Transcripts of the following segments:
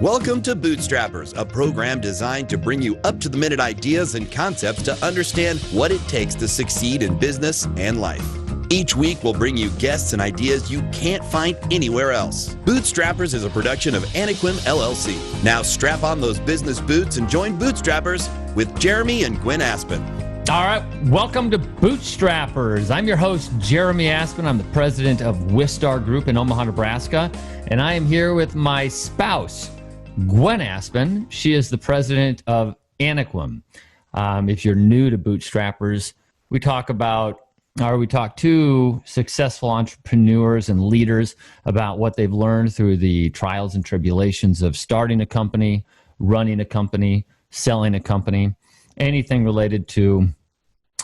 Welcome to Bootstrappers, a program designed to bring you up-to-the-minute ideas and concepts to understand what it takes to succeed in business and life. Each week, we'll bring you guests and ideas you can't find anywhere else. Bootstrappers is a production of Anequim, LLC. Now strap on those business boots and join Bootstrappers with Jeremy and Gwen Aspen. All right, welcome to Bootstrappers. I'm your host, Jeremy Aspen. I'm the president of Wistar Group in Omaha, Nebraska, and I am here with my spouse, Gwen Aspen. She is the president of Anequim. If you're new to Bootstrappers, we talk to successful entrepreneurs and leaders about what they've learned through the trials and tribulations of starting a company, running a company, selling a company, anything related to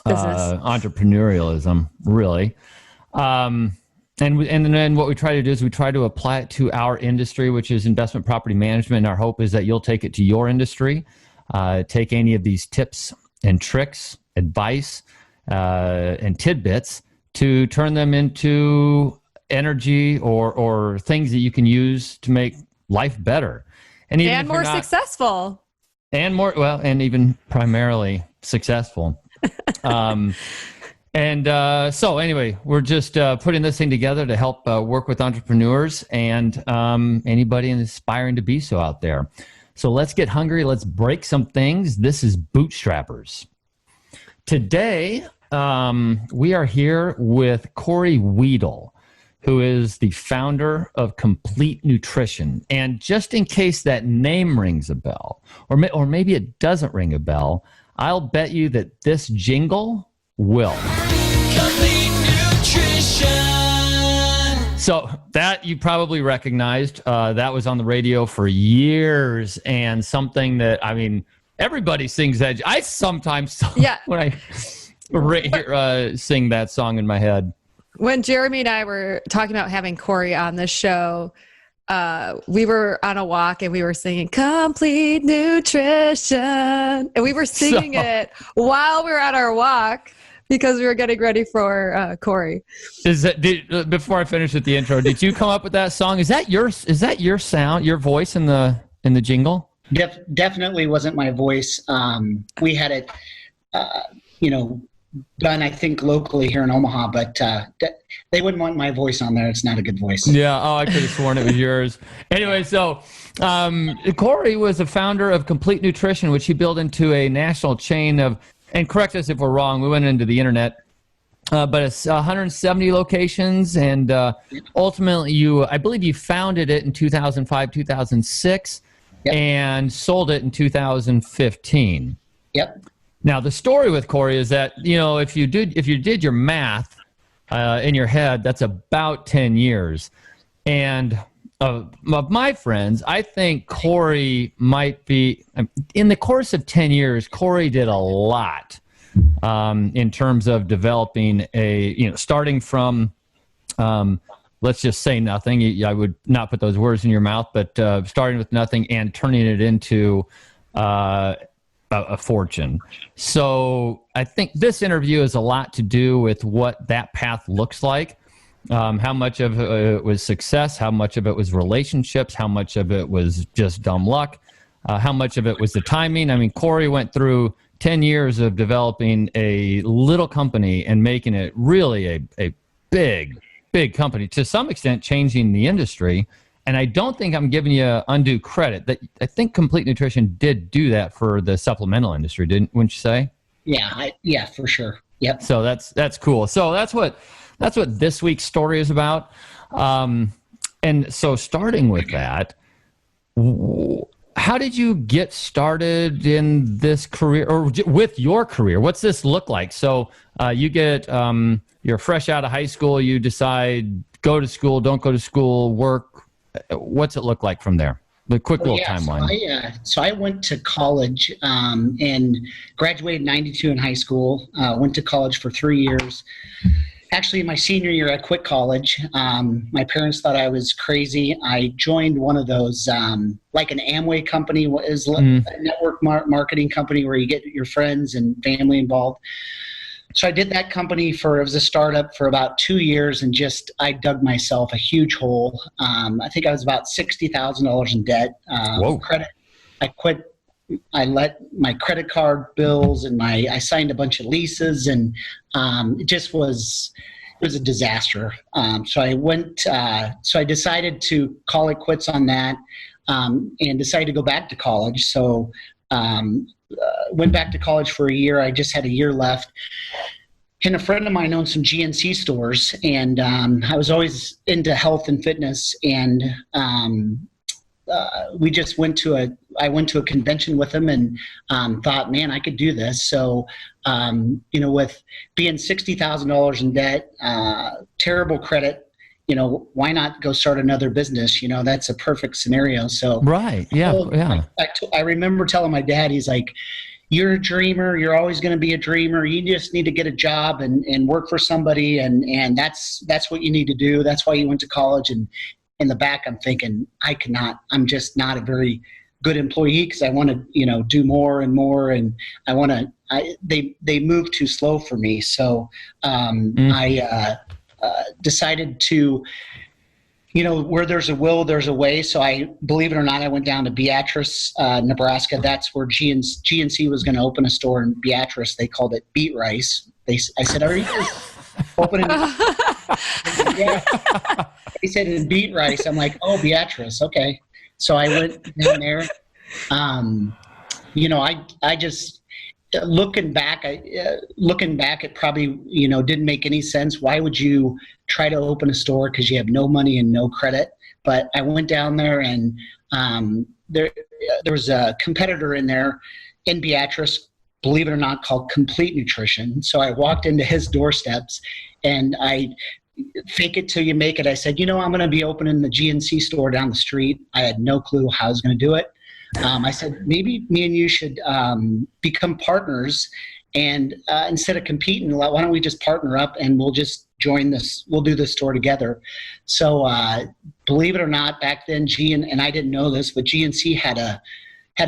entrepreneurialism, really. And then what we try to do is we try to apply it to our industry, which is investment property management. And our hope is that you'll take it to your industry, take any of these tips and tricks, advice, and tidbits to turn them into energy or things that you can use to make life better. And more successful. And more, well, and even primarily successful. So anyway, we're just putting this thing together to help work with entrepreneurs and anybody aspiring to be so out there. So let's get hungry. Let's break some things. This is Bootstrappers. Today, we are here with Cory Wiedel, who is the founder of Complete Nutrition. And just in case that name rings a bell, or maybe it doesn't ring a bell, I'll bet you that this jingle will. Complete Nutrition. So that you probably recognized. That was on the radio for years, and something that, I mean, everybody sings that. I sometimes, when I sing that song in my head. When Jeremy and I were talking about having Cory on the show, we were on a walk and we were singing Complete Nutrition. And we were singing it while we were on our walk because we were getting ready for Cory. Before I finish with the intro, did you come up with that song? Is that your sound, your voice in the jingle? Definitely wasn't my voice. We had it, done, I think, locally here in Omaha, but they wouldn't want my voice on there. It's not a good voice. Yeah. Oh, I could have sworn it was yours. Anyway, so Cory was the founder of Complete Nutrition, which he built into a national chain of, and correct us if we're wrong, we went into the internet, but it's 170 locations. And ultimately, I believe you founded it in 2005, 2006, yep, and sold it in 2015. Yep. Now, the story with Cory is that, if you did your math in your head, that's about 10 years. And of my friends, I think Cory might be, in the course of 10 years, Cory did a lot in terms of developing starting from, let's just say nothing. I would not put those words in your mouth, but starting with nothing and turning it into a fortune. So I think this interview has a lot to do with what that path looks like. How much of it was success, how much of it was relationships, how much of it was just dumb luck, how much of it was the timing. I mean, Cory went through 10 years of developing a little company and making it really a big company, to some extent changing the industry. And I don't think I'm giving you undue credit. That I think Complete Nutrition did do that for the supplemental industry, wouldn't you say? Yeah, for sure. Yep. So that's cool. So that's what this week's story is about. And so starting with that, how did you get started in this career, or with your career? What's this look like? So you get you're fresh out of high school. You decide go to school, don't go to school, work. What's it look like from there? The quick little timeline. So I went to college and graduated in 92 in high school. Went to college for 3 years. Actually, my senior year, I quit college. My parents thought I was crazy. I joined one of those, like an Amway company, a network marketing company where you get your friends and family involved. I did that company it was a startup for about 2 years, and I dug myself a huge hole. I think I was about $60,000 in debt. Whoa. I let my credit card bills and I signed a bunch of leases, and it was a disaster. So I decided to call it quits on that, and decided to go back to college. So went back to college for a year. I just had a year left. And a friend of mine owned some GNC stores, and I was always into health and fitness, and we just I went to a convention with him, and thought, man, I could do this. So, with being $60,000 in debt, terrible credit, why not go start another business? That's a perfect scenario. So, right. Yeah. Yeah. I remember telling my dad, he's like, you're a dreamer. You're always going to be a dreamer. You just need to get a job and work for somebody. And that's what you need to do. That's why you went to college. And in the back, I'm thinking, I'm just not a very good employee, because I want to, do more and more. And they move too slow for me. So I decided to, where there's a will, there's a way. So believe it or not, I went down to Beatrice, Nebraska. That's where GNC was going to open a store in Beatrice. They called it Beat Rice. I said, are you guys opening? Yeah. They said in Beat Rice. I'm like, oh, Beatrice. Okay. So I went down there. I just, looking back, it probably, didn't make any sense. Why would you try to open a store because you have no money and no credit? But I went down there, and there was a competitor in there in Beatrice, believe it or not, called Complete Nutrition. So I walked into his doorsteps, and I fake it till you make it. I said, I'm going to be opening the GNC store down the street. I had no clue how I was going to do it. I said, maybe me and you should become partners, and instead of competing, why don't we just partner up and we'll just join this. We'll do this store together. So believe it or not, back then, and I didn't know this, but GNC had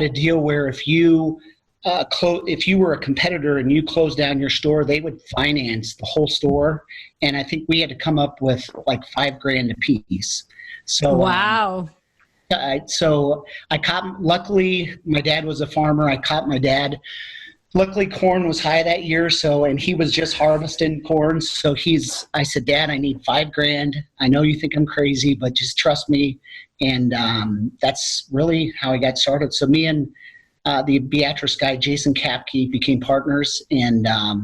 a deal where if you were a competitor and you closed down your store, they would finance the whole store. And I think we had to come up with like $5,000 a piece. So wow. So I caught, luckily my dad was a farmer. I caught my dad. Luckily corn was high that year. And he was just harvesting corn. So I said, Dad, I need $5,000. I know you think I'm crazy, but just trust me. And that's really how I got started. So me and the Beatrice guy, Jason Kapke, became partners. And I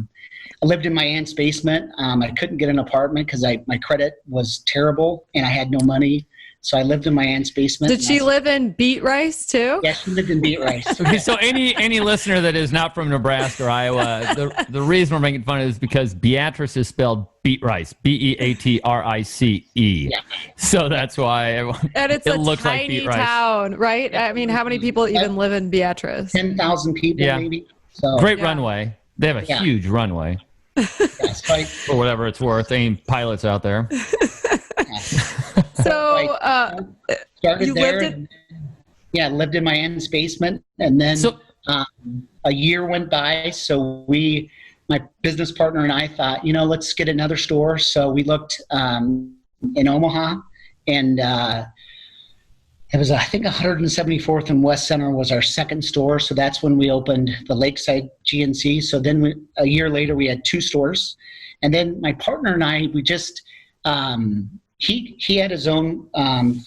lived in my aunt's basement. I couldn't get an apartment because my credit was terrible and I had no money. So I lived in my aunt's basement. Did she live in Beat Rice too? Yeah, she lived in Beat Rice. Okay, so any listener that is not from Nebraska or Iowa, the reason we're making fun of it is because Beatrice is spelled Beat Rice, Beatrice. Yeah. So that's why and it's it a looks like tiny Beat Rice. town, right? I mean, how many people even live in Beatrice? 10,000 people, maybe. So, great runway. They have a huge runway. For whatever it's worth. Any pilots out there? So started there. Lived in my aunt's basement, and then a year went by. So my business partner and I thought, let's get another store. So we looked in Omaha, and it was, I think, 174th and West Center was our second store. So that's when we opened the Lakeside GNC. So then a year later, we had 2 stores. And then my partner and I, we just, he had his own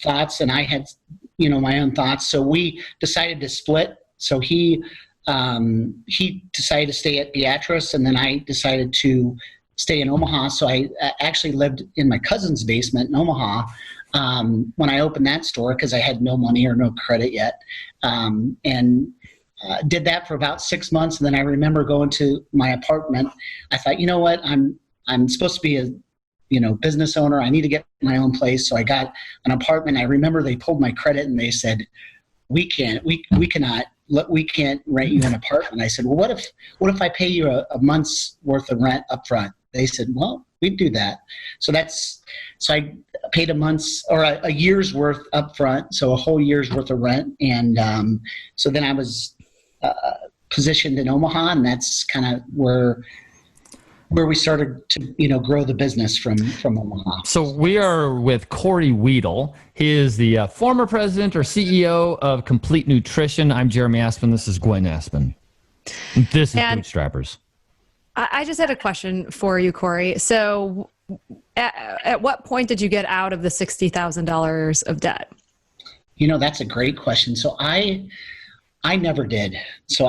thoughts, and I had, my own thoughts. So we decided to split. So he decided to stay at Beatrice, and then I decided to stay in Omaha. So I actually lived in my cousin's basement in Omaha when I opened that store because I had no money or no credit yet, and did that for about 6 months. And then I remember going to my apartment. I thought, you know what, I'm supposed to be a business owner. I need to get my own place. So I got an apartment. I remember they pulled my credit and they said, we can't rent you an apartment. I said, well, what if I pay you a month's worth of rent up front? They said, well, we'd do that. So I paid a year's worth up front. So a whole year's worth of rent. And so then I was positioned in Omaha, and that's kind of where where we started to, grow the business from Omaha. So we are with Cory Wiedel. He is the former president or CEO of Complete Nutrition. I'm Jeremy Aspen. This is Gwen Aspen. This is Bootstrappers. I just had a question for you, Cory. So at what point did you get out of the $60,000 of debt? That's a great question. So I never did. So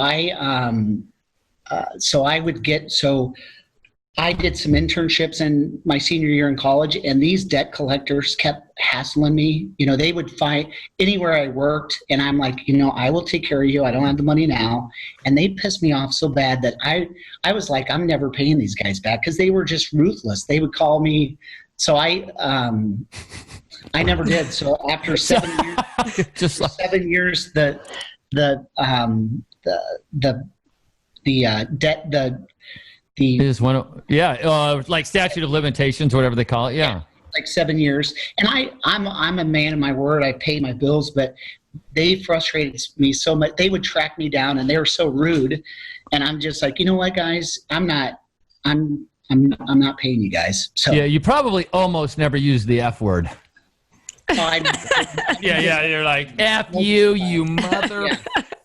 I did some internships in my senior year in college, and these debt collectors kept hassling me. They would find anywhere I worked, and I'm like, I will take care of you. I don't have the money now. And they pissed me off so bad that I was like, I'm never paying these guys back, because they were just ruthless. They would call me. So I never did. So after 7 years, just like 7 years, the debt, is one, like statute of limitations, whatever they call it. Yeah. Like 7 years. And I'm a man of my word. I pay my bills, but they frustrated me so much. They would track me down, and they were so rude. And I'm just like, you know what, guys, I'm not paying you guys. So yeah, you probably almost never use the F word. Yeah, you're like, F you, you mother.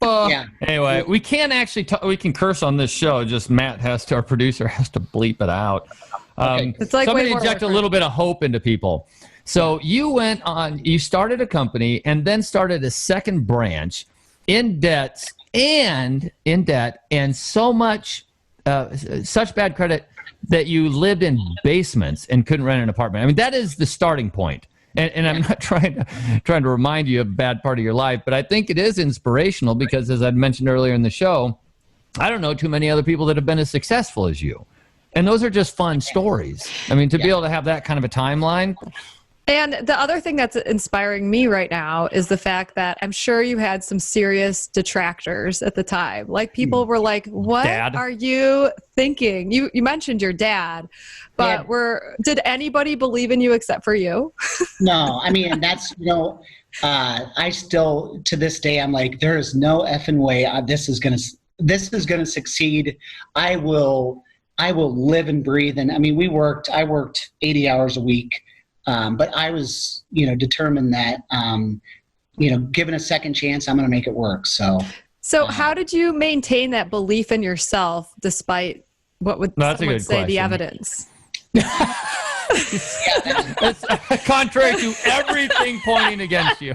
Yeah. Anyway, we can't actually we can curse on this show. Just our producer has to bleep it out. It's like somebody inject a little bit of hope into people. So you started a company and then started a second branch in debt and so much, such bad credit that you lived in basements and couldn't rent an apartment. I mean, that is the starting point. And I'm not trying to remind you of a bad part of your life, but I think it is inspirational because, as I'd mentioned earlier in the show, I don't know too many other people that have been as successful as you. And those are just fun stories. I mean, to be able to have that kind of a timeline. And the other thing that's inspiring me right now is the fact that I'm sure you had some serious detractors at the time. Like, people were like, what are you thinking? You mentioned your dad, but did anybody believe in you except for you? No, I mean, that's, I still, to this day, I'm like, there is no effing way this is going to succeed. I will live and breathe. And I mean, I worked 80 hours a week. But I was, determined that, given a second chance, I'm going to make it work. So how did you maintain that belief in yourself despite what would someone say the evidence? That's contrary to everything pointing against you.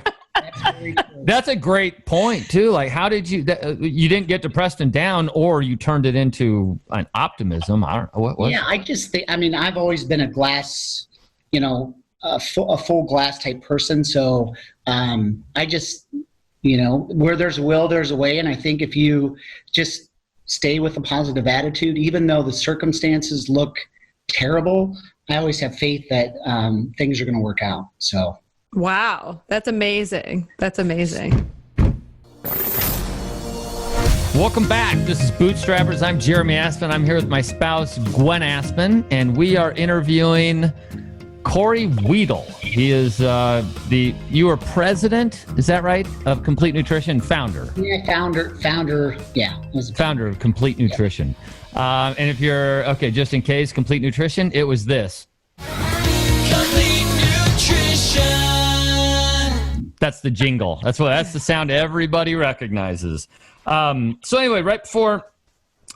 That's a great point too. Like, how did you didn't get depressed and down, or you turned it into an optimism? I don't know. What? Yeah, I just think, I've always been a glass, a full glass type person. So I just, where there's a will, there's a way. And I think if you just stay with a positive attitude, even though the circumstances look terrible, I always have faith that things are going to work out. So. Wow. That's amazing. That's amazing. Welcome back. This is Bootstrappers. I'm Jeremy Aspen. I'm here with my spouse, Gwen Aspen, and we are interviewing Cory Wiedel. He is you are president, is that right, of Complete Nutrition? Founder. Yeah, founder. Yeah. Founder of Complete Nutrition. And if you're, just in case, Complete Nutrition, it was this. Complete Nutrition. That's the jingle. That's the sound everybody recognizes. So anyway, right before,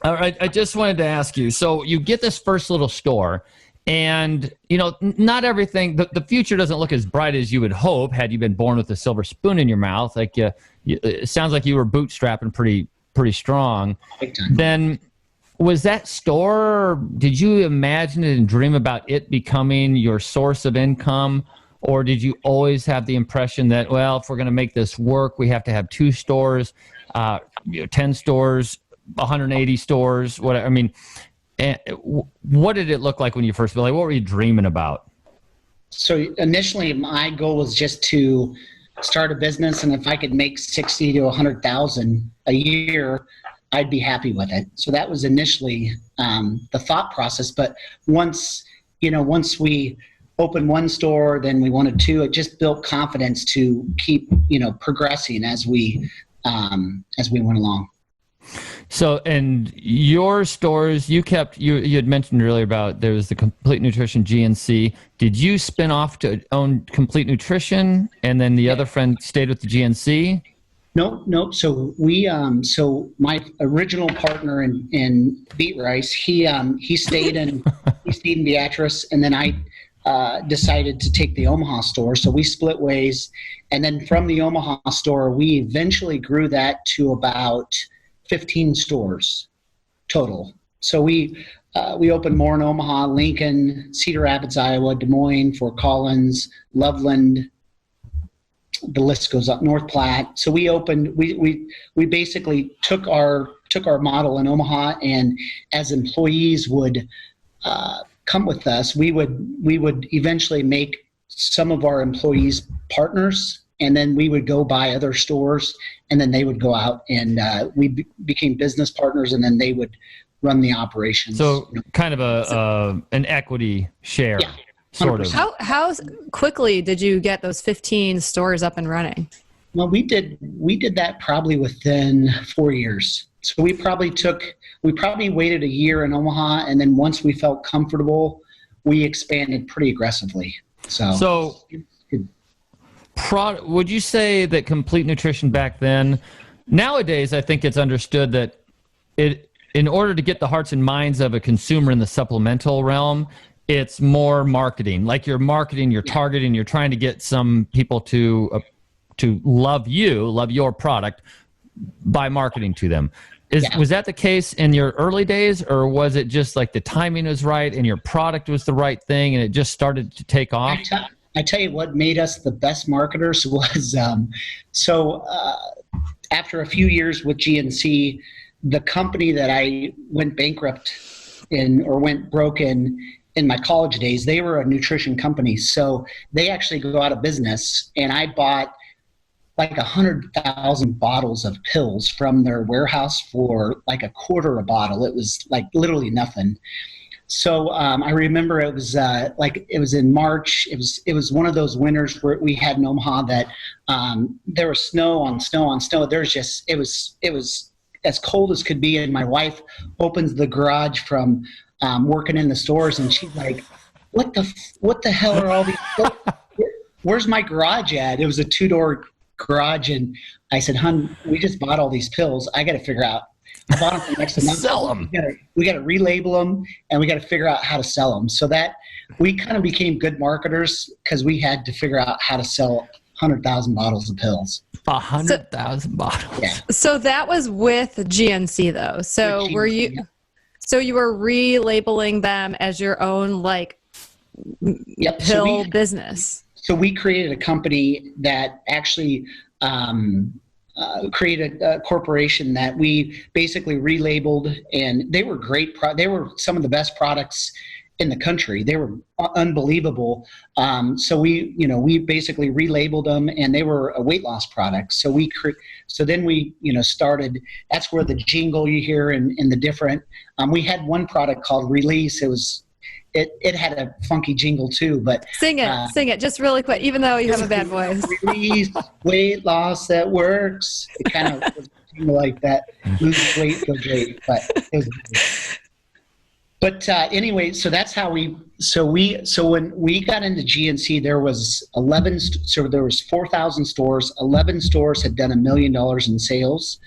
I just wanted to ask you, so you get this first little store, and, not everything, the future doesn't look as bright as you would hope had you been born with a silver spoon in your mouth. Like, it sounds like you were bootstrapping pretty strong. Then was that store, did you imagine it and dream about it becoming your source of income? Or did you always have the impression that, well, if we're going to make this work, we have to have 2 stores, 10 stores, 180 stores, whatever? I mean, what did it look like when you first built? Like, what were you dreaming about? So initially, my goal was just to start a business, and if I could make 60 to 100,000 a year, I'd be happy with it. So that was initially the thought process. But once we opened 1 store, then we wanted 2. It just built confidence to keep progressing as we went along. So, and your stores, you had mentioned earlier about there was the Complete Nutrition GNC. Did you spin off to own Complete Nutrition, and then the other friend stayed with the GNC? Nope. So so my original partner in Beet Rice, he stayed in Beatrice, and then I decided to take the Omaha store. So we split ways, and then from the Omaha store, we eventually grew that to about 15 stores total. So we opened more in Omaha, Lincoln, Cedar Rapids, Iowa, Des Moines, Fort Collins, Loveland. The list goes up. North Platte. So we opened. We basically took our model in Omaha, and as employees would come with us, we would eventually make some of our employees partners, and then we would go buy other stores, and then they would go out, and we became business partners, and then they would run the operations. So kind of an equity share. Yeah. Sort of. How quickly did you get those 15 stores up and running? Well, we did that probably within 4 years. So we probably waited a year in Omaha, and then once we felt comfortable, we expanded pretty aggressively. So would you say that Complete Nutrition back then, nowadays I think it's understood that in order to get the hearts and minds of a consumer in the supplemental realm, it's more marketing. Like you're marketing, you're targeting, you're trying to get some people to love your product by marketing to them. Was that the case in your early days, or was it just like the timing was right and your product was the right thing and it just started to take off? I tell you what made us the best marketers was after a few years with GNC, the company that I went bankrupt in or went broke in my college days, they were a nutrition company. So they actually go out of business, and I bought like 100,000 bottles of pills from their warehouse for like a quarter a bottle. It was like literally nothing. So I remember it was in March. It was one of those winters where we had in Omaha that there was snow on snow on snow. It was as cold as could be. And my wife opens the garage from working in the stores, and she's like, what the hell are all these? Where's my garage at? It was a 2-door garage, and I said, "Hun, we just bought all these pills. I got to figure out. I bought them from next to nothing. Sell them. We got to relabel them, and we got to figure out how to sell them." So that we kind of became good marketers because we had to figure out how to sell 100,000 bottles of pills. 100,000 bottles. Yeah. So that was with GNC though. So were you? Yeah. So you were relabeling them as your own pill business. So we created a company that actually created a corporation that we basically relabeled, and they were great. They were some of the best products in the country. They were unbelievable. So we basically relabeled them, and they were a weight loss product. So then we started. That's where the jingle you hear in the different. We had one product called Release. It had a funky jingle too, but sing it just really quick, even though you have a bad voice. Release, weight loss that works. It kind of was like that. Lose weight, feel great. But anyway, so that's how so when we got into GNC, there was 4,000 stores. 11 stores had done $1 million in sales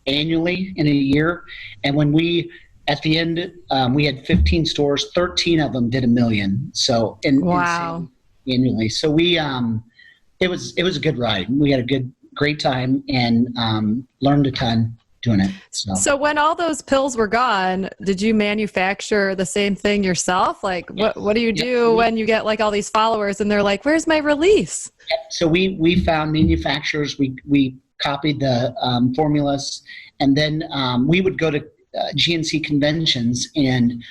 annually in a year. And when at the end, we had 15 stores, 13 of them did $1 million. So in sales annually. So it was a good ride. We had a great time and learned a ton doing it. So when all those pills were gone, did you manufacture the same thing yourself? Like what do you do when you get like all these followers and they're like, where's my Release? So we found manufacturers, we copied the formulas, and then we would go to GNC conventions, and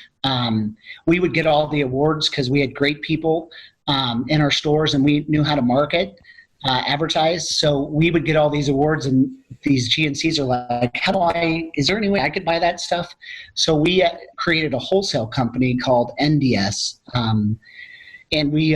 we would get all the awards because we had great people in our stores, and we knew how to market, advertise. So we would get all these awards, and these GNCs are like, is there any way I could buy that stuff? So we created a wholesale company called NDS, and we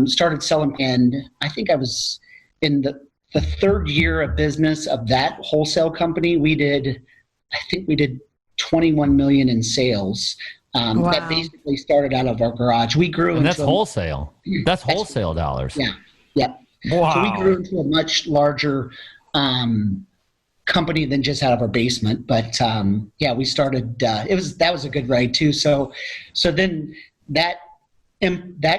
started selling, and I think I was in the the third year of business of that wholesale company, I think we did 21 million in sales. Wow. That basically started out of our garage. We grew And into that's wholesale. That's wholesale dollars. Yeah. Yeah. Wow. So we grew into a much larger company than just out of our basement. But yeah, we started. That was a good ride too. So then that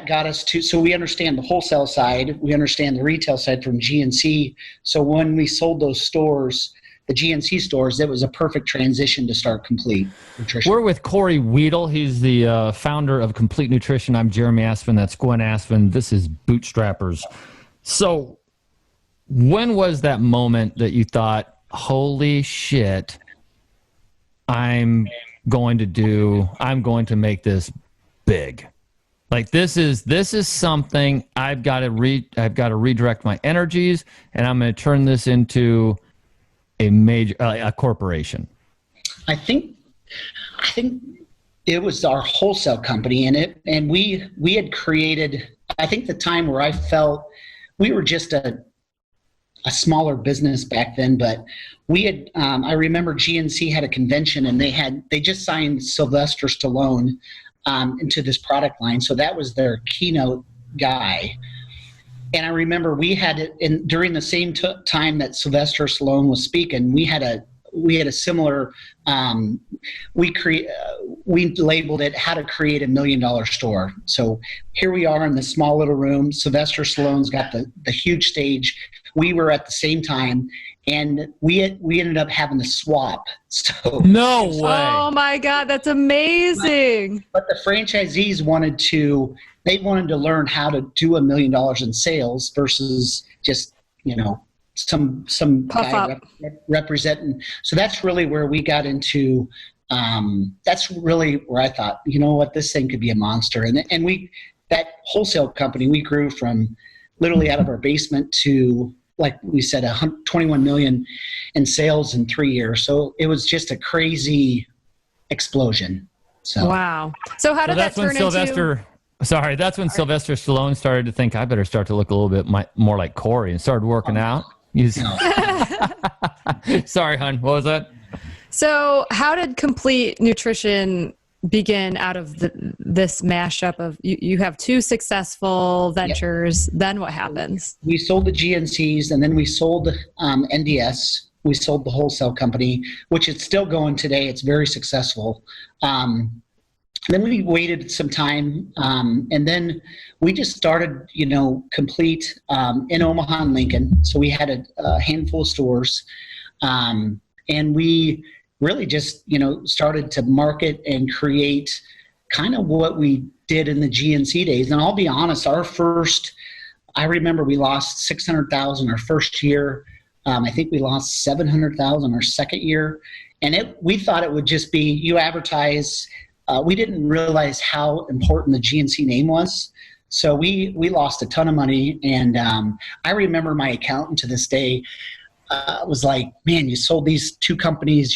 got us to. So we understand the wholesale side. We understand the retail side from GNC. So when we sold those stores, the GNC stores, it was a perfect transition to start Complete Nutrition. We're with Cory Wiedel. He's the founder of Complete Nutrition. I'm Jeremy Aspen. That's Gwen Aspen. This is Bootstrappers. So when was that moment that you thought, holy shit, I'm going to make this big? Like this is something I've got to redirect my energies, and I'm going to turn this into a corporation. I think it was our wholesale company, and we had created, I think, the time where I felt we were just a smaller business back then, but we had I remember GNC had a convention, and they just signed Sylvester Stallone into this product line, so that was their keynote guy. And I remember we had it during the same time that Sylvester Stallone was speaking. We had a similar. We labeled it "How to Create $1 Million Store." So here we are in this small little room. Sylvester Stallone's got the huge stage. We were at the same time, and we ended up having to swap. So no way! Oh my God, that's amazing! But the franchisees wanted to learn how to do $1 million in sales versus just some guy representing. So that's really where we got into. That's really where I thought, you know what, this thing could be a monster. And that wholesale company, we grew from literally out of our basement to, like we said, 21 million in sales in 3 years. So it was just a crazy explosion. So wow. So how did that turn into? That's when Sylvester Stallone started to think, I better start to look a little bit more like Cory, and started working out. Sorry, hon. What was that? So how did Complete Nutrition begin out of this mashup of you have two successful ventures? Yep. Then what happens? We sold the GNCs, and then we sold NDS. We sold the wholesale company, which it's still going today. It's very successful. Then we waited some time, and then we just started, Complete in Omaha and Lincoln. So we had a handful of stores, and we really just, started to market and create kind of what we did in the GNC days. And I'll be honest, I remember we lost $600,000 our first year. I think we lost $700,000 our second year, and we thought it would just be you advertise. We didn't realize how important the GNC name was. So we lost a ton of money. And I remember my accountant to this day was like, man, you sold these two companies.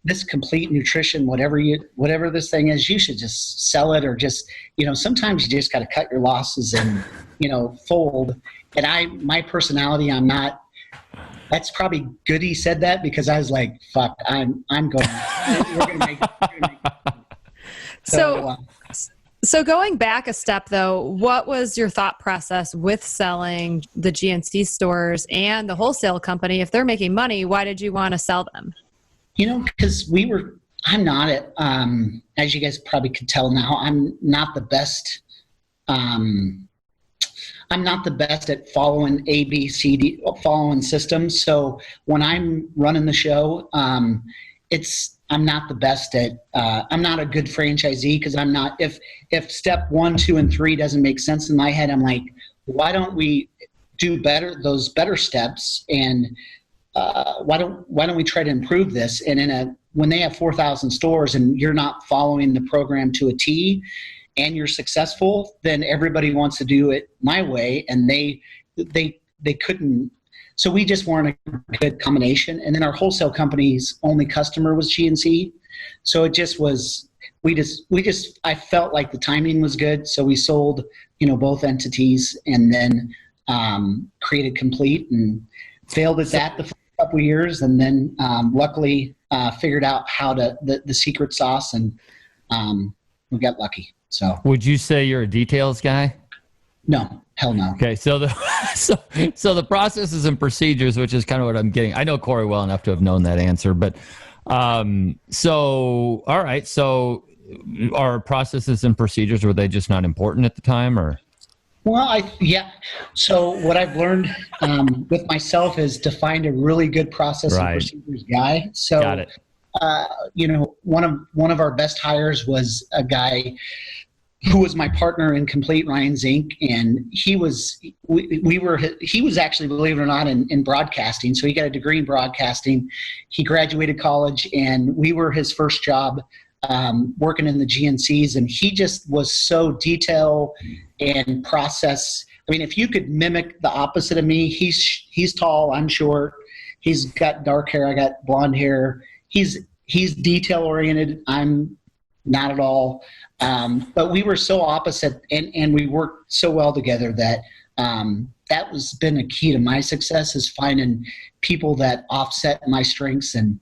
This Complete Nutrition, whatever this thing is, you should just sell it, or just, sometimes you just got to cut your losses and, fold. And my personality, I'm not. That's probably good he said that, because I was like, fuck, I'm going, we're going to make it. So going back a step though, what was your thought process with selling the GNC stores and the wholesale company? If they're making money, why did you want to sell them? Because I'm not as you guys probably could tell now, I'm not the best. I'm not the best at following following systems. So when I'm running the show, I'm not the best at, I'm not a good franchisee, because I'm not, if step 1, 2, and 3 doesn't make sense in my head, I'm like, why don't we do those better steps? And why don't we try to improve this? And when they have 4,000 stores and you're not following the program to a T and you're successful, then everybody wants to do it my way, and they couldn't. So we just weren't a good combination. And then our wholesale company's only customer was GNC. So it just was, I felt like the timing was good. So we sold, both entities. And then created Complete and failed at that the first couple of years, and then luckily figured out how to the secret sauce, and we got lucky. So, would you say you're a details guy? No, hell no. Okay, so the processes and procedures, which is kind of what I'm getting. I know Cory well enough to have known that answer, but so all right, so are processes and procedures, were they just not important at the time, or? Well, yeah. So what I've learned with myself is to find a really good process and procedures guy. So, got it. One of our best hires was a guy who was my partner in Complete, Ryan Zink, and he was actually, believe it or not, in broadcasting. So he got a degree in broadcasting. He graduated college, and we were his first job working in the GNCs, and he just was so detail and process. I mean, if you could mimic the opposite of me, he's tall, I'm short. He's got dark hair, I got blonde hair. He's detail oriented, I'm not at all. But we were so opposite, and we worked so well together that that has been a key to my success, is finding people that offset my strengths. And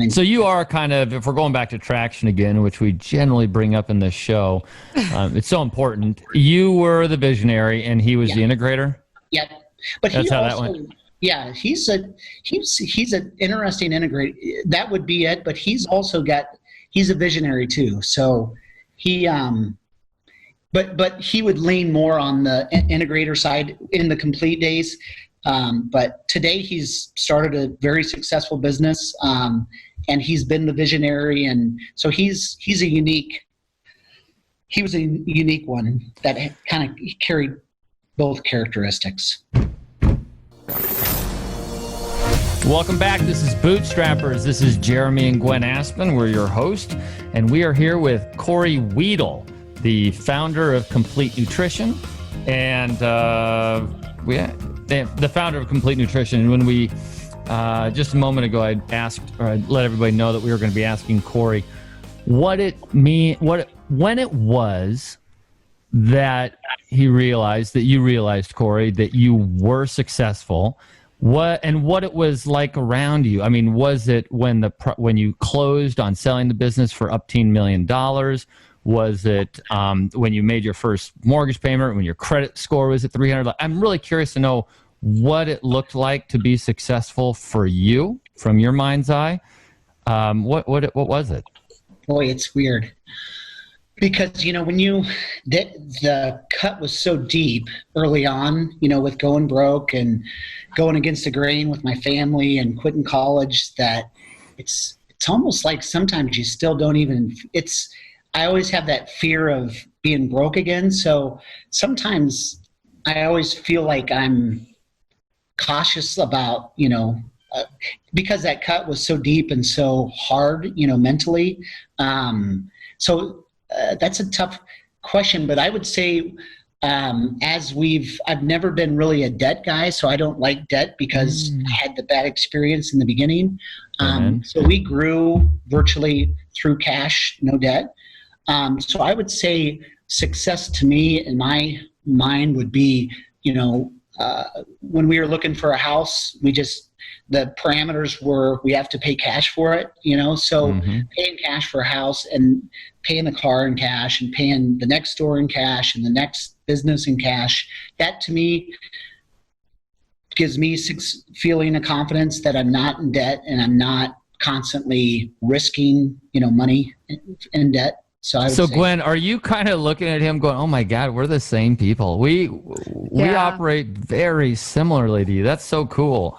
so you are kind of, if we're going back to traction again, which we generally bring up in this show, it's so important. You were the visionary, and he was the integrator. Yeah, but that's how that went. Yeah, he's an interesting integrator. That would be it. But he's a visionary too. So he, but he would lean more on the integrator side in the Complete days. But today he's started a very successful business, and he's been the visionary, and so he was a unique one that kind of carried both characteristics. Welcome back. This is Bootstrappers. This is Jeremy and Gwen Aspen. We're your host, and we are here with Cory Wiedel, the founder of Complete Nutrition, and the founder of Complete Nutrition. And when we just a moment ago, I'd let everybody know that we were going to be asking Cory when it was that you realized, Cory, that you were successful. What it was like around you? I mean, was it when you closed on selling the business for up $10 million? Was it when you made your first mortgage payment, when your credit score was at 300? I'm really curious to know what it looked like to be successful for you, from your mind's eye. What was it? Boy, it's weird. Because, when the cut was so deep early on, with going broke and going against the grain with my family and quitting college, that it's almost like sometimes you still don't even, I always have that fear of being broke again. So sometimes I always feel like I'm cautious about, because that cut was so deep and so hard, mentally. So that's a tough question, but I would say I've never been really a debt guy, so I don't like debt because I had the bad experience in the beginning. So we grew virtually through cash, no debt. So I would say success to me in my mind would be, when we were looking for a house, the parameters were we have to pay cash for it, so paying cash for a house and paying the car in cash and paying the next store in cash and the next business in cash, that to me gives me feeling of confidence that I'm not in debt and I'm not constantly risking, money in debt. So Gwen, are you kind of looking at him going, oh my God, we're the same people. We operate very similarly to you. That's so cool.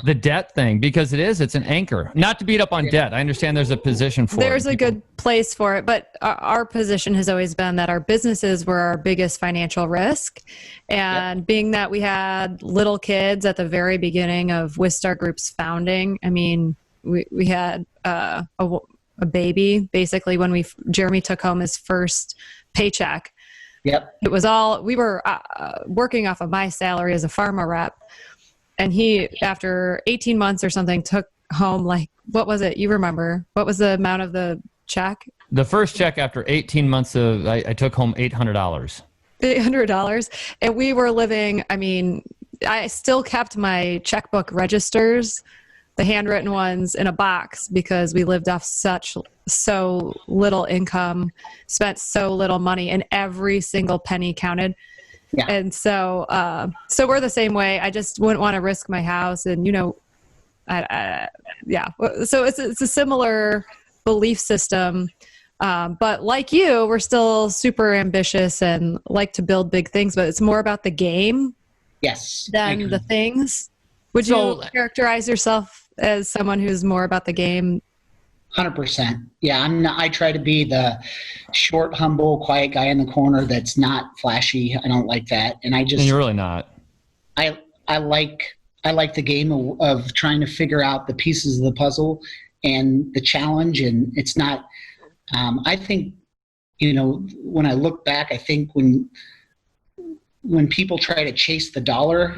The debt thing, because it's an anchor. Not to beat up on debt. I understand there's a position for it. There's a good place for it, but our position has always been that our businesses were our biggest financial risk. And being that we had little kids at the very beginning of Wistar Group's founding, I mean, we had a baby basically when Jeremy took home his first paycheck. Yep. It was all, we were working off of my salary as a pharma rep. And he, after 18 months or something, took home what was it? You remember? What was the amount of the check? The first check after 18 months I took home $800. $800. And we were living, I mean, I still kept my checkbook registers, the handwritten ones, in a box because we lived off so little income, spent so little money, and every single penny counted. Yeah. And so we're the same way. I just wouldn't want to risk my house. And, yeah. So it's a similar belief system. But like you, we're still super ambitious and like to build big things, but it's more about the game than the things. Would you characterize yourself as someone who's more about the game? 100%. Yeah, I try to be the short, humble, quiet guy in the corner that's not flashy. I don't like that. And you're really not. I like the game of trying to figure out the pieces of the puzzle and the challenge. And it's not, I think, when I look back, I think when people try to chase the dollar,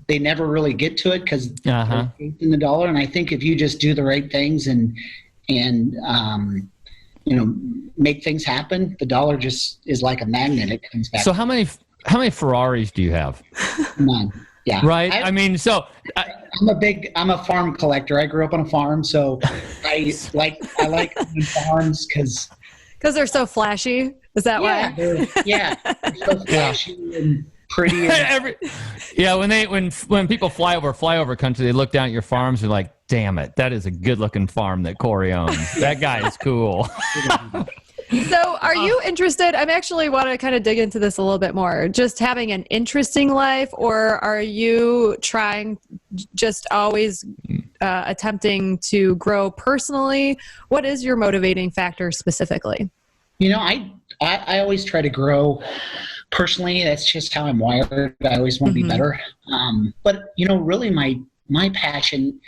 they never really get to it because they're chasing the dollar. And I think if you just do the right things and make things happen, the dollar just is like a magnet. It comes back. So how many Ferraris do you have? None. Yeah. Right. I'm a farm collector. I grew up on a farm, so I like farms because they're so flashy. Is that why? They're so flashy and pretty. When people fly over country, they look down at your farms and like, damn it, that is a good looking farm that Cory owns. That guy is cool. So are you interested? I actually want to kind of dig into this a little bit more. Just having an interesting life, or are you trying just always attempting to grow personally? What is your motivating factor specifically? I always try to grow personally. That's just how I'm wired. I always want to be better. But really my passion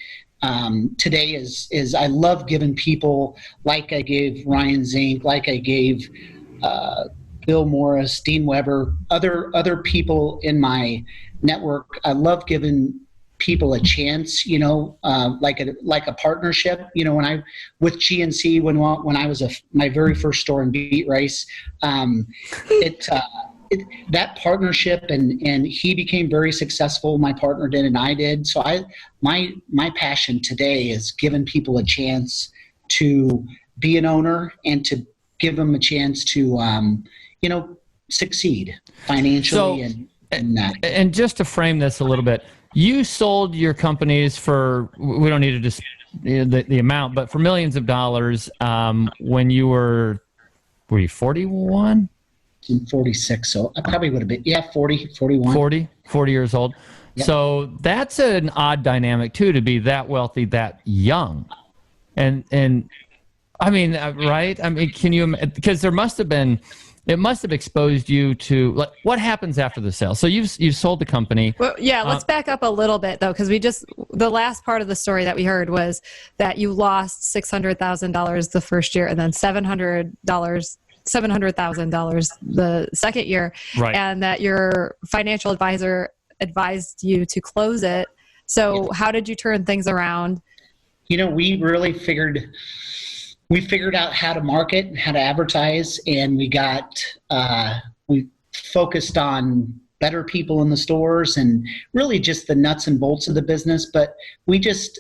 today is I love giving people, like I gave Ryan Zink, like I gave Bill Morris, Dean Weber, other people in my network. I love giving people a chance, like a partnership. With GNC when I was my very first store in Beat Rice, that partnership and he became very successful. My partner did and I did. So my passion today is giving people a chance to be an owner and to give them a chance to succeed financially and that. And just to frame this a little bit, you sold your companies for, we don't need to just the amount, but for millions of dollars when you were you 41? 46, so I probably would have been 40, 41. 40 years old. Yep. So that's an odd dynamic too, to be that wealthy that young. And I mean, right? I mean, can you, because it must have exposed you to what happens after the sale. So you've sold the company. Well, yeah, let's back up a little bit though, because the last part of the story that we heard was that you lost $600,000 the first year and then $700,000 the second year, right, and that your financial advisor advised you to close it. So how did you turn things around? We really figured out how to market, how to advertise, and we focused on better people in the stores and really just the nuts and bolts of the business. But we just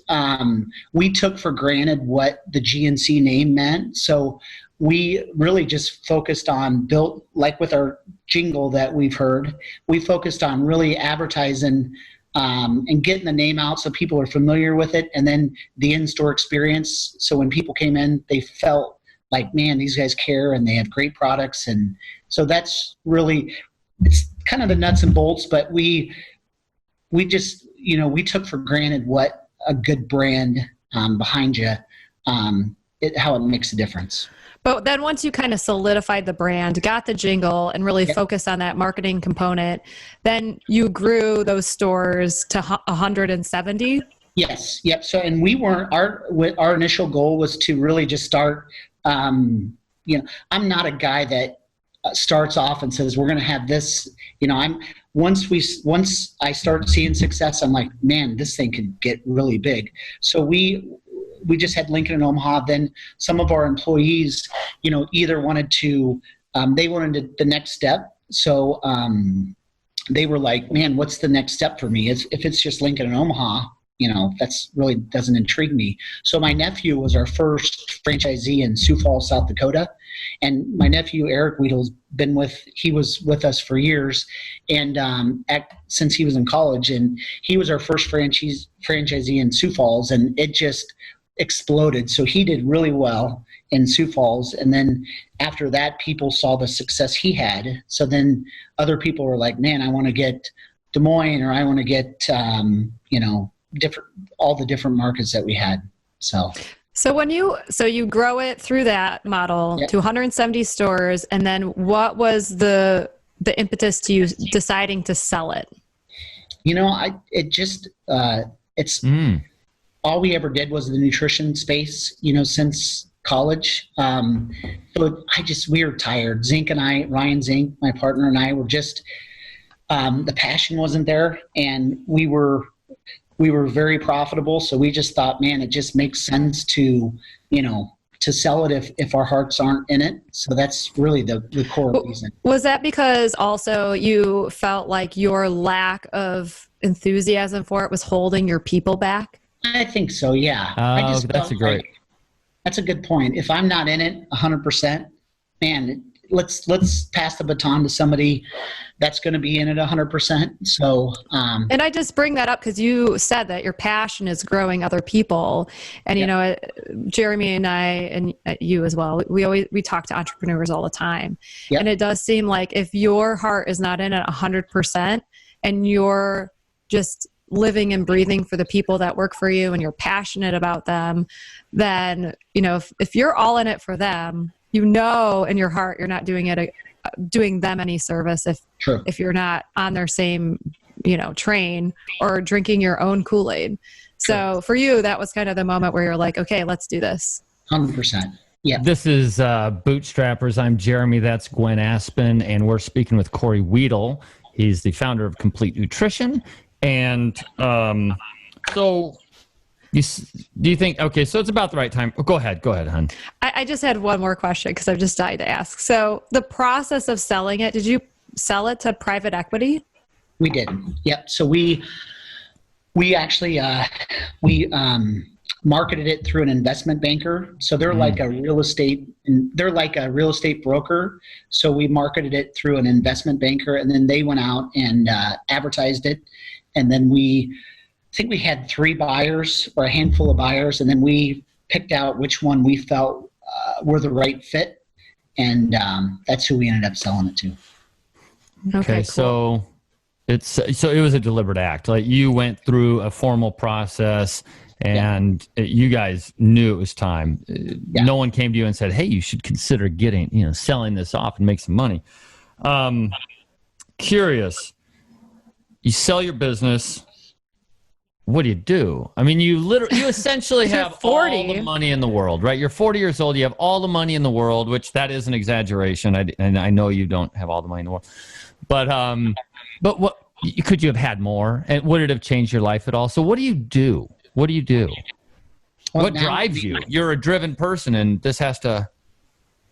we took for granted what the GNC name meant. So we really just focused on like with our jingle that we've heard, we focused on really advertising and getting the name out so people are familiar with it, and then the in-store experience. So when people came in, they felt like, man, these guys care and they have great products. And so that's really, it's kind of the nuts and bolts, but we just, we took for granted what a good brand behind you, how it makes a difference. But then once you kind of solidified the brand, got the jingle, and really focused on that marketing component, then you grew those stores to 170? Yes. Yep. So, and our initial goal was to really just start, I'm not a guy that starts off and says, we're going to have this, once I start seeing success, I'm like, man, this thing could get really big. So we just had Lincoln and Omaha. Then some of our employees, either wanted to they wanted the next step. So they were like, man, what's the next step for me? If it's just Lincoln and Omaha, that's really doesn't intrigue me. So my nephew was our first franchisee in Sioux Falls, South Dakota. And my nephew, Eric Wiedel, he was with us for years. And since he was in college, and he was our first franchisee in Sioux Falls, and it just exploded. So he did really well in Sioux Falls. And then after that, people saw the success he had. So then other people were like, man, I want to get Des Moines, or I want to get, all the different markets that we had. So you grow it through that model Yep. to 170 stores. And then what was the impetus to you deciding to sell it? It's all we ever did was the nutrition space, since college. We were tired. Ryan Zink, my partner, and I were just, the passion wasn't there, and we were very profitable. So we just thought, man, it just makes sense to sell it if our hearts aren't in it. So that's really the core reason. Was that because also you felt like your lack of enthusiasm for it was holding your people back? I think so, yeah. That's a good point. If I'm not in it 100%, man, let's pass the baton to somebody that's going to be in it 100%. So, and I just bring that up because you said that your passion is growing other people, and Jeremy and I, and you as well. We talk to entrepreneurs all the time, Yep. and it does seem like if your heart is not in it 100%, and you're just living and breathing for the people that work for you, and you're passionate about them, then if you're all in it for them, in your heart you're not doing them any service if you're not on their same train or drinking your own Kool-Aid. So for you, that was kind of the moment where you're like, okay, let's do this. 100%. Yeah. This is Bootstrappers. I'm Jeremy. That's Gwen Aspen, and we're speaking with Cory Wiedel. He's the founder of Complete Nutrition. And do you think, okay, so it's about the right time. Oh, go ahead, hon. I just had one more question because I've just died to ask. So the process of selling it, did you sell it to private equity? We did. Yep. So we actually, marketed it through an investment banker. So they're like a real estate broker. So we marketed it through an investment banker, and then they went out and advertised it. And then I think we had 3 buyers or a handful of buyers, and then we picked out which one we felt were the right fit, and that's who we ended up selling it to. Okay, cool. So it was a deliberate act. Like, you went through a formal process, and you guys knew it was time. No one came to you and said, "Hey, you should consider selling this off and make some money." Curious. You sell your business. What do you do? I mean, you essentially have all the money in the world, right? You're 40 years old. You have all the money in the world, which that is an exaggeration. And I know you don't have all the money in the world, but what could you have had more? And would it have changed your life at all? So what do you do? What drives you? You're a driven person, and this has to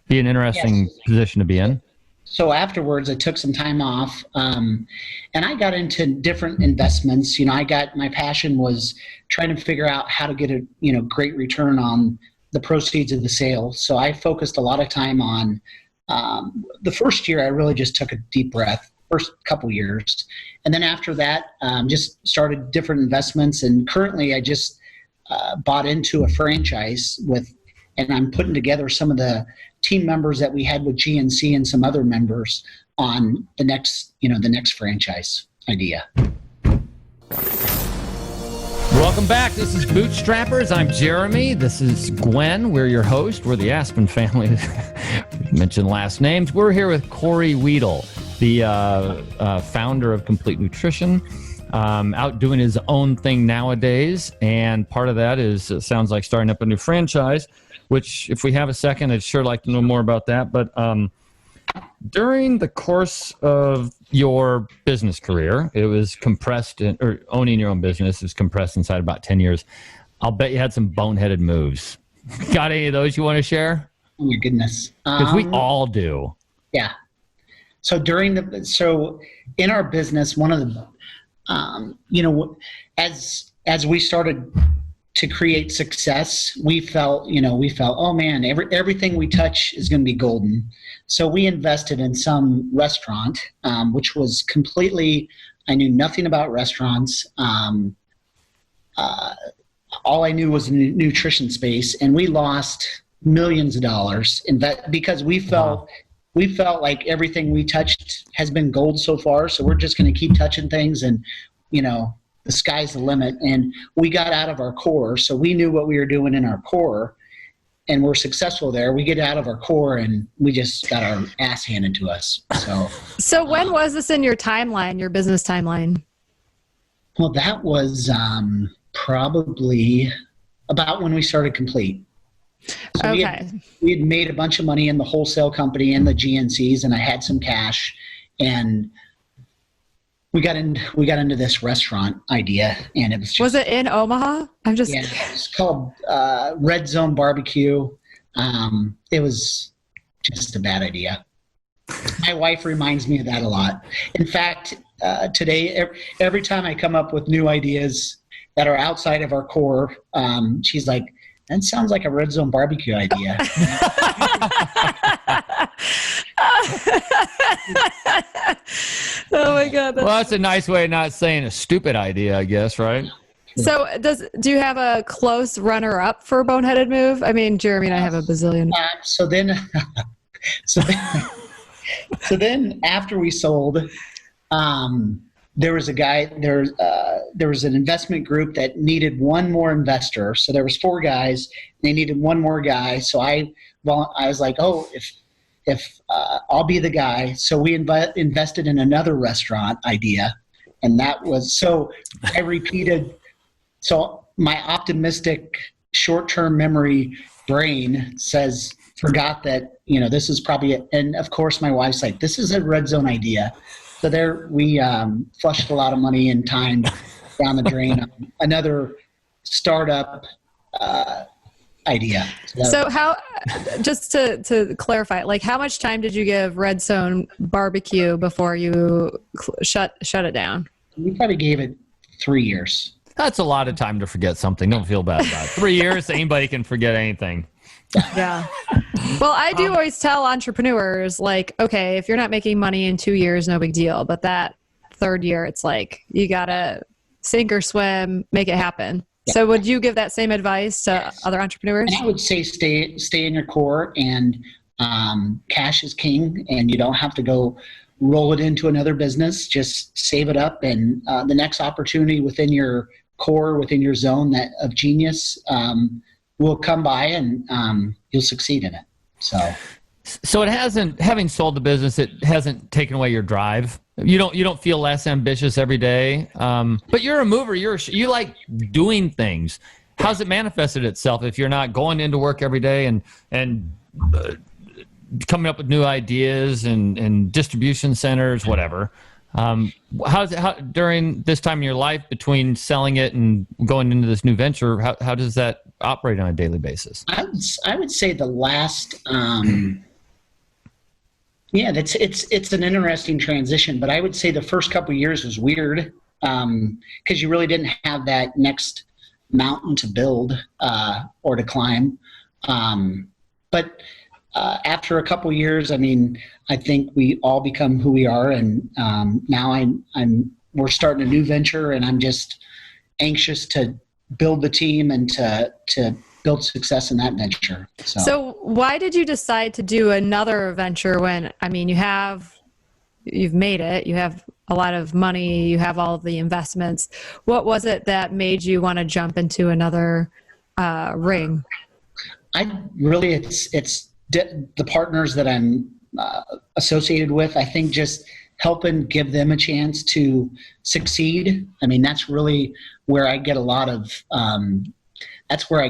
be an interesting position to be in. So afterwards, I took some time off, and I got into different investments. My passion was trying to figure out how to get a great return on the proceeds of the sale. So I focused a lot of time on the first year. I really just took a deep breath. First couple years, and then after that, just started different investments. And currently, I just bought into a franchise and I'm putting together some of the team members that we had with GNC and some other members on the next franchise idea. Welcome back. This is Bootstrappers. I'm Jeremy. This is Gwen. We're your host. We're the Aspen family. We mentioned last names. We're here with Cory Wiedel, the founder of Complete Nutrition, out doing his own thing nowadays. And part of that is, it sounds like, starting up a new franchise, which, if we have a second, I'd sure like to know more about that. But during the course of your business career, it was compressed, or owning your own business is compressed inside about 10 years. I'll bet you had some boneheaded moves. Got any of those you want to share? Oh my goodness. Because we all do. Yeah. So in our business, one of the, as we started to create success, we felt, oh man, everything we touch is going to be golden. So we invested in some restaurant, which was completely, I knew nothing about restaurants. All I knew was the nutrition space, and we lost millions of dollars in that because we felt like everything we touched has been gold so far. So we're just going to keep touching things, and the sky's the limit. And we got out of our core. So we knew what we were doing in our core, and we're successful there. We get out of our core and we just got our ass handed to us. So when was this in your timeline, your business timeline? Well, that was probably about when we started Complete. So okay. we had made a bunch of money in the wholesale company and the GNCs, and I had some cash, and we got into this restaurant idea, and it was just, was it in Omaha? It's called Red Zone Barbecue. It was just a bad idea. My wife reminds me of that a lot. In fact, today, every time I come up with new ideas that are outside of our core, she's like, that sounds like a Red Zone Barbecue idea. Oh my God. Well, that's a nice way of not saying a stupid idea, I guess, right? So do you have a close runner up for Boneheaded Move? I mean, Jeremy and I have a bazillion. So then after we sold, there was an investment group that needed one more investor. So there was 4 guys, they needed one more guy. So I was like, oh, if I'll be the guy. So we invested in another restaurant idea. And that was, so I repeated, so my optimistic short-term memory brain forgot that, this is probably it. And of course my wife's like, this is a Red Zone idea. So there we flushed a lot of money and time down the drain on another startup idea. So how, just to clarify, like how much time did you give Red Zone Barbecue before you shut it down? We probably gave it 3 years. That's a lot of time to forget something. Don't feel bad about it. 3 years, anybody can forget anything. Yeah. Well, I do always tell entrepreneurs, like, okay, if you're not making money in 2 years, no big deal. But that 3rd year, it's like, you got to sink or swim, make it happen. Yeah. So would you give that same advice to other entrepreneurs? And I would say stay in your core, and cash is king, and you don't have to go roll it into another business. Just save it up, and the next opportunity within your core, within your zone of genius, will come by, and you'll succeed in it. So it hasn't, having sold the business, it hasn't taken away your drive. You don't feel less ambitious every day. But you're a mover. You like doing things. How's it manifested itself if you're not going into work every day and coming up with new ideas and distribution centers, whatever? How during this time in your life between selling it and going into this new venture, how does that operate on a daily basis? I would say the last, it's an interesting transition, but I would say the first couple of years was weird because you really didn't have that next mountain to build or to climb. But after a couple of years, I mean, I think we all become who we are, and now we're starting a new venture, and I'm just anxious to build the team and to build success in that venture. So why did you decide to do another venture when, I mean, you've made it, you have a lot of money, you have all of the investments. What was it that made you want to jump into another ring? It's the partners that I'm associated with. I think just helping give them a chance to succeed. I mean, that's really where I get a lot of, that's where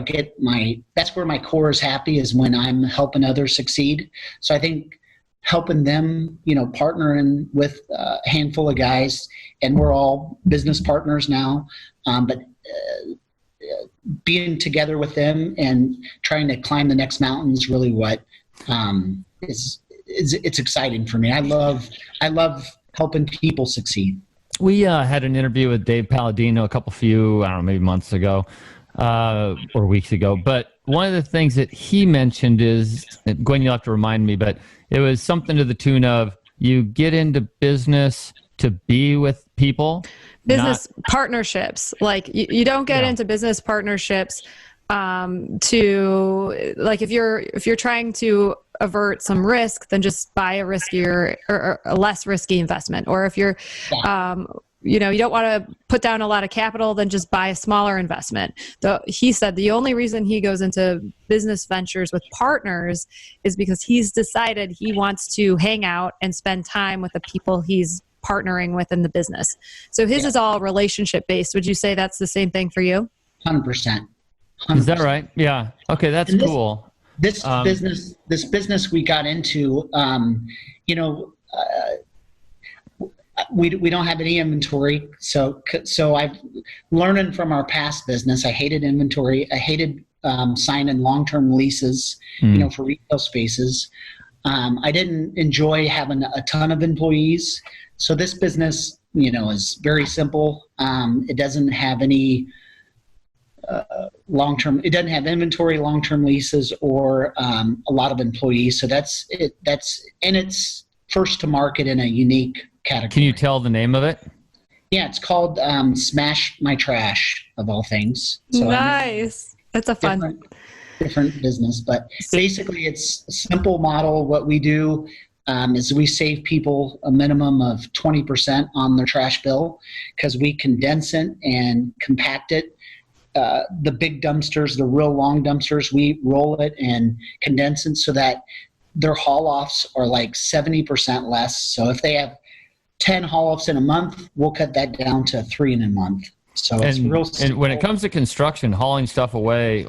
my core is happy, is when I'm helping others succeed. So I think helping them, partnering with a handful of guys, and we're all business partners now, but being together with them and trying to climb the next mountain is really what it's exciting for me. I love helping people succeed. We had an interview with Dave Palladino I don't know, maybe months ago or weeks ago. But one of the things that he mentioned is, Gwen, you'll have to remind me, but it was something to the tune of, you get into business to be with people. Business partnerships. Like you don't get into business partnerships to, like, if you're trying to avert some risk, then just buy a riskier or a less risky investment. Or if you're, you don't want to put down a lot of capital, then just buy a smaller investment. He said the only reason he goes into business ventures with partners is because he's decided he wants to hang out and spend time with the people he's partnering with in the business. So his is all relationship based. Would you say that's the same thing for you? 100%. Is that right? Yeah. Okay, that's cool. This business we got into, we don't have any inventory. So I've learning from our past business. I hated inventory. I hated signing long-term leases, for retail spaces. I didn't enjoy having a ton of employees. So this business, is very simple. It doesn't have any long-term. It doesn't have inventory, long-term leases, or a lot of employees. So that's it. And it's first to market in a unique category. Can you tell the name of it? Yeah, it's called Smash My Trash, of all things. So nice. That's a fun different business, but basically it's a simple model. What we do is we save people a minimum of 20% on their trash bill because we condense it and compact it. The big dumpsters, the real long dumpsters, we roll it and condense it so that their haul-offs are like 70% less. So if they have 10 haul-offs in a month, we'll cut that down to 3 in a month. So it's real simple. And when it comes to construction, hauling stuff away,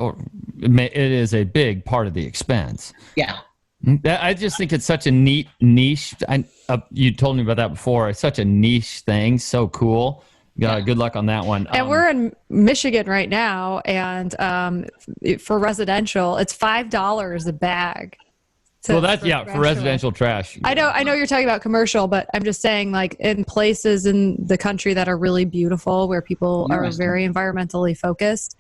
it is a big part of the expense. Yeah. I just think it's such a neat niche. You told me about that before. It's such a niche thing. So cool. Good luck on that one. And we're in Michigan right now, and for residential, it's $5 a bag. For residential trash. I know you're talking about commercial, but I'm just saying, like, in places in the country that are really beautiful, where people are very environmentally focused,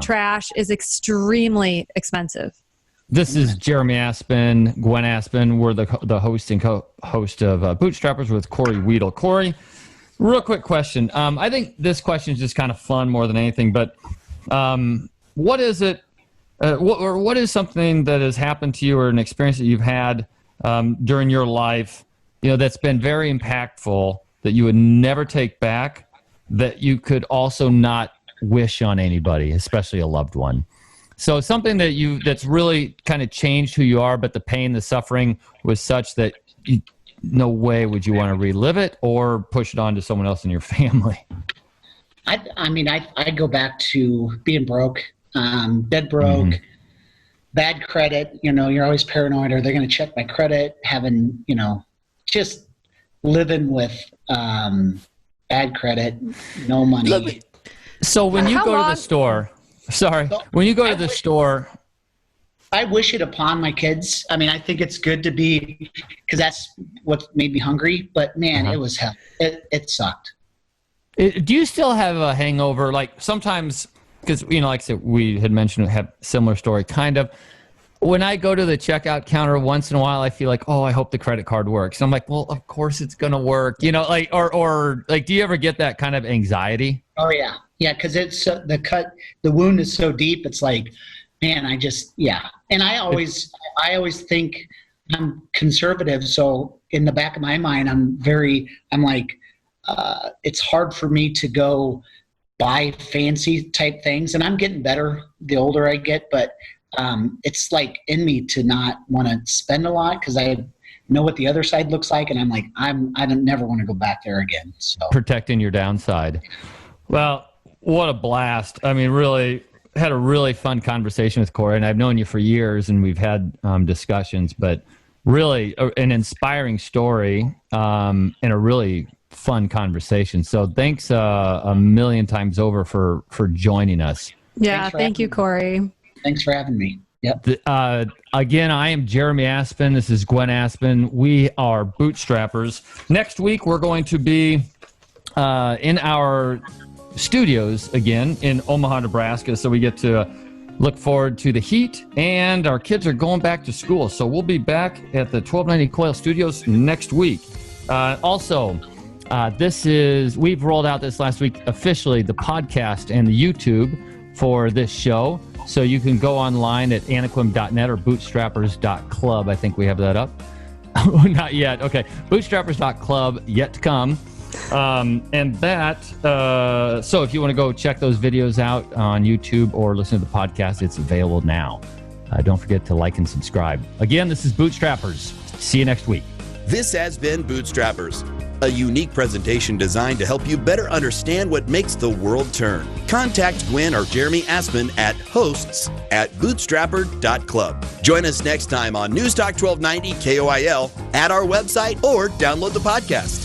trash is extremely expensive. This is Jeremy Aspen, Gwen Aspen. We're the host and co-host of Bootstrappers with Cory Wiedel. Cory, real quick question. I think this question is just kind of fun more than anything, but what is it? What is something that has happened to you, or an experience that you've had during your life, that's been very impactful, that you would never take back, that you could also not wish on anybody, especially a loved one? So something that's really kind of changed who you are, but the pain, the suffering was such that no way would you want to relive it or push it on to someone else in your family. I go back to being broke. Dead broke, bad credit. You're always paranoid. Are they going to check my credit? Having, just living with bad credit, no money. So when you go to the store, I wish it upon my kids. I think it's good to be, because that's what made me hungry. But man, it was hell. It sucked. Do you still have a hangover? Like sometimes. Because, like I said, we had mentioned, we have a similar story, kind of. When I go to the checkout counter once in a while, I feel like, oh, I hope the credit card works. And I'm like, well, of course it's going to work. Or do you ever get that kind of anxiety? Oh, yeah. Yeah, because it's the wound is so deep. It's like, man, And I always think I'm conservative. So in the back of my mind, I'm like, it's hard for me to go buy fancy type things, and I'm getting better the older I get, but it's like in me to not want to spend a lot because I know what the other side looks like, and I'm like, I don't never want to go back there again. So protecting your downside. Well, what a blast. Really had a really fun conversation with Cory, and I've known you for years, and we've had discussions, but really an inspiring story and a really fun conversation. So thanks a million times over for joining us. Yeah, thank you, Cory. Thanks for having me. Yep. Again, I am Jeremy Aspen. This is Gwen Aspen. We are Bootstrappers. Next week, we're going to be in our studios again in Omaha, Nebraska. So we get to look forward to the heat, and our kids are going back to school. So we'll be back at the 1290 Coil Studios next week. We've rolled out this last week officially, the podcast and the YouTube for this show. So you can go online at anequim.net or bootstrappers.club. I think we have that up. Not yet. Okay. Bootstrappers.club, yet to come. So if you want to go check those videos out on YouTube or listen to the podcast, it's available now. Don't forget to like and subscribe. Again, this is Bootstrappers. See you next week. This has been Bootstrappers, a unique presentation designed to help you better understand what makes the world turn. Contact Gwen or Jeremy Aspen at hosts@bootstrapper.club. Join us next time on News Talk 1290 KOIL, at our website, or download the podcast.